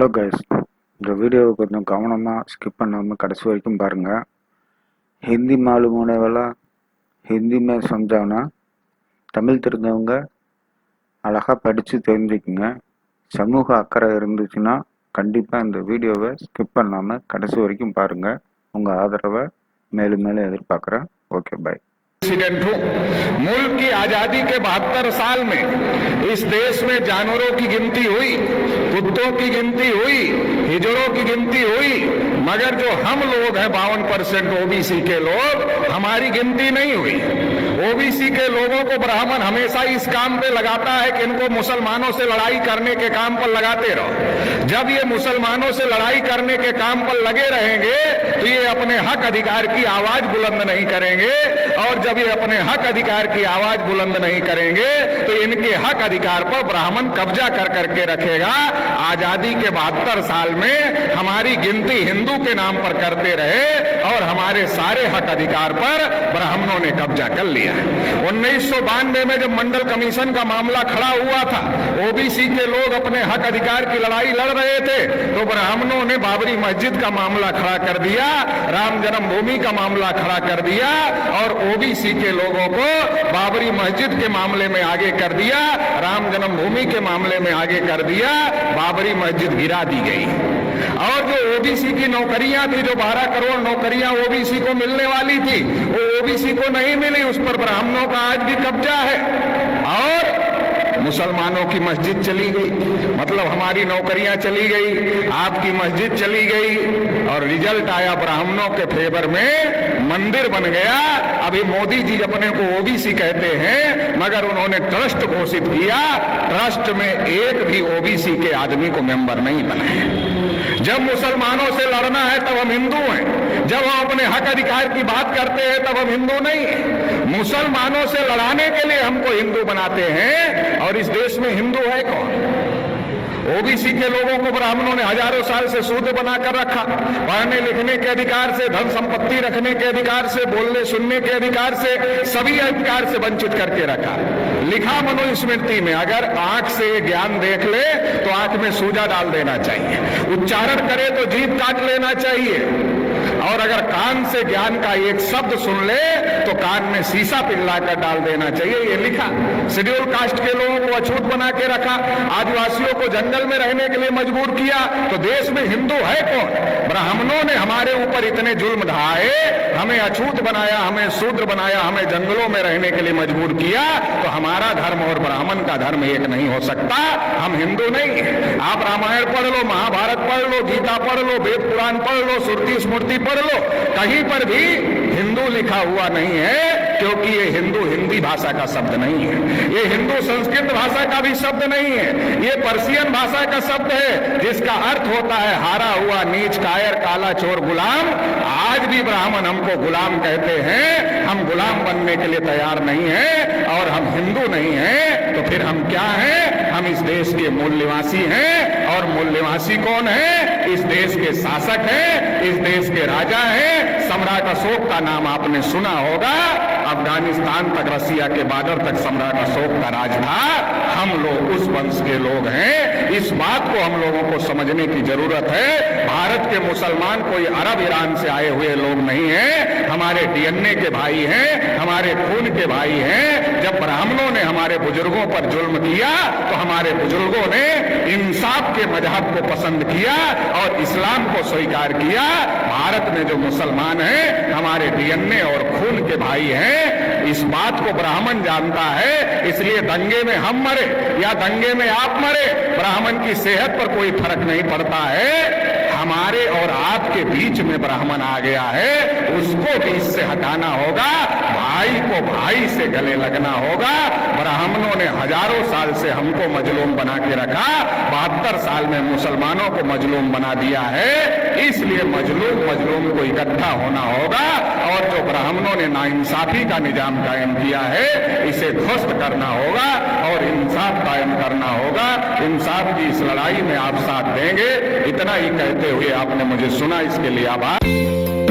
Hello guys, இந்த வீடியோவை கொஞ்சம் கவனமாக ஸ்கிப் பண்ணாமல் கடைசி வரைக்கும் பாருங்கள். ஹிந்தி மாலும் होने वाला हिंदी में समझाना தமிழ் தெரிஞ்சவங்க அழகாக படித்து தெரிஞ்சுக்குங்க. சமூக அக்கறை இருந்துச்சுன்னா கண்டிப்பாக இந்த வீடியோவை ஸ்கிப் பண்ணாமல் கடைசி வரைக்கும் பாருங்கள். உங்கள் ஆதரவை மேலும் மேலும் எதிர்பார்க்குறேன். ஓகே, பாய். प्रेसिडेंट हूं। मुल्क की आजादी के 72 साल में इस देश में जानवरों की गिनती हुई, कुत्तों की गिनती हुई, हिजड़ों की गिनती हुई, मगर जो हम लोग हैं 52% ओबीसी के लोग, हमारी गिनती नहीं हुई। ओबीसी के लोगों को ब्राह्मण हमेशा इस काम पे लगाता है कि इनको मुसलमानों से लड़ाई करने के काम पर लगाते रहो। जब ये मुसलमानों से लड़ाई करने के काम पर लगे रहेंगे तो ये अपने हक अधिकार की आवाज बुलंद नहीं करेंगे, और जब ये अपने हक अधिकार की आवाज बुलंद नहीं करेंगे तो इनके हक अधिकार पर ब्राह्मण कब्जा कर करके रखेगा। आजादी के 72 साल में हमारी गिनती हिंदू के नाम पर करते रहे और हमारे सारे हक अधिकार पर ब्राह्मणों ने कब्जा कर लिया। 1992 में जब मंडल कमीशन का मामला खड़ा हुआ था, ओबीसी के लोग अपने हक अधिकार की लड़ाई लड़ रहे थे, तो ब्राह्मणों ने बाबरी मस्जिद का मामला खड़ा कर दिया, राम जन्मभूमि का मामला खड़ा कर दिया, और ओबीसी के लोगों को बाबरी मस्जिद के मामले में आगे कर दिया, राम जन्मभूमि के मामले में आगे कर दिया। बाबरी मस्जिद गिरा दी गई। और जो ओबीसी की नौकरियां थी, जो 12 करोड़ नौकरियां ओबीसी को मिलने वाली थी, वो ओबीसी को नहीं मिली, उस पर ब्राह्मणों का आज भी कब्जा है। और मुसलमानों की मस्जिद चली गई, मतलब हमारी नौकरियां चली गई, आपकी मस्जिद चली गई, और रिजल्ट आया ब्राह्मणों के फेवर में, मंदिर बन गया। अभी मोदी जी अपने को ओबीसी कहते हैं, मगर उन्होंने ट्रस्ट घोषित किया, ट्रस्ट में एक भी ओबीसी के आदमी को मेंबर नहीं बनाए। जब मुसलमानों से लड़ना है तब हम हिंदू हैं, जब हम अपने हक अधिकार की बात करते हैं तब हम हिंदू नहीं हैं। मुसलमानों से लड़ाने के लिए हमको हिंदू बनाते हैं, और इस देश में हिंदू है कौन? ओबीसी के लोगों को ब्राह्मणों ने हजारों साल से शूद्र बनाकर रखा, पढ़ने लिखने के अधिकार से, धन संपत्ति रखने के अधिकार से, बोलने सुनने के अधिकार से, सभी अधिकार से वंचित करके रखा। लिखा मनुस्मृति में, अगर आंख से ज्ञान देख ले तो आंख में सूजा डाल देना चाहिए, उच्चारण करे तो जीभ काट लेना चाहिए, और अगर कान से ज्ञान का एक शब्द सुन ले तो कान में शीशा पिघलाकर डाल देना चाहिए, ये लिखा। शेड्यूल कास्ट के लोगों को अछूत बना के रखा, आदिवासियों को जंगल में रहने के लिए मजबूर किया, तो देश में हिंदू है कौन? ब्राह्मणों ने हमारे ऊपर इतने जुल्म ढाए, हमें अछूत बनाया, हमें शूद्र बनाया, हमें जंगलों में रहने के लिए मजबूर किया, तो हमारा धर्म और ब्राह्मण का धर्म एक नहीं हो सकता। हम हिंदू नहीं। आप रामायण पढ़ लो, महाभारत पढ़ लो, गीता पढ़ लो, वेद पुराण पढ़ लो, श्रुति स्मृति पढ़ लो, कहीं पर भी हिंदू लिखा हुआ नहीं है, क्योंकि ये हिंदू हिंदी भाषा का शब्द नहीं है, ये हिंदू संस्कृत भाषा का भी शब्द नहीं है, ये पर्शियन भाषा का शब्द है, जिसका अर्थ होता है हारा हुआ, नीच, कायर, काला, चोर, गुलाम। आज भी ब्राह्मण हमको गुलाम कहते हैं, हम गुलाम बनने के लिए तैयार नहीं हैं, और हम हिंदू नहीं हैं, तो फिर हम क्या हैं? हम इस देश के मूल निवासी हैं, और मूल निवासी कौन है? इस देश के शासक हैं, इस देश के राजा हैं। सम्राट अशोक का नाम आपने सुना होगा, अफगानिस्तान तक, रसिया के बॉर्डर तक सम्राट अशोक का राज था। हम लोग उस वंश के लोग हैं। इस बात को हम लोगों को समझने की जरूरत है। भारत के मुसलमान कोई अरब ईरान से आए हुए लोग नहीं हैं, हमारे डीएनए के भाई हैं, हमारे खून के भाई हैं। जब ब्राह्मणों ने हमारे बुजुर्गों पर जुल्म किया तो हमारे बुजुर्गों ने इंसाफ के मजहब को पसंद किया और इस्लाम को स्वीकार किया। भारत में जो मुसलमान हैं हमारे डीएनए और खून के भाई हैं, इस बात को ब्राह्मण जानता है। इसलिए दंगे में हम मरे या दंगे में आप मरे, ब्राह्मण की सेहत पर कोई फर्क नहीं पड़ता है। हमारे और आपके बीच में ब्राह्मण आ गया है, उसको बीच से हटाना होगा, भाई को भाई से गले लगना होगा। ब्राह्मणों ने हजारों साल से हमको मजलूम बना के रखा, 72 साल में मुसलमानों को मजलूम बना दिया है। इसलिए मजलूम को इकट्ठा होना होगा, और जो ब्राह्मणों ने नाइंसाफी का निजाम कायम किया है, इसे ध्वस्त करना होगा और इंसाफ कायम करना होगा। इंसाफ की इस लड़ाई में आप साथ देंगे, इतना ही कहते हुए आपने मुझे सुना, इसके लिए आभार।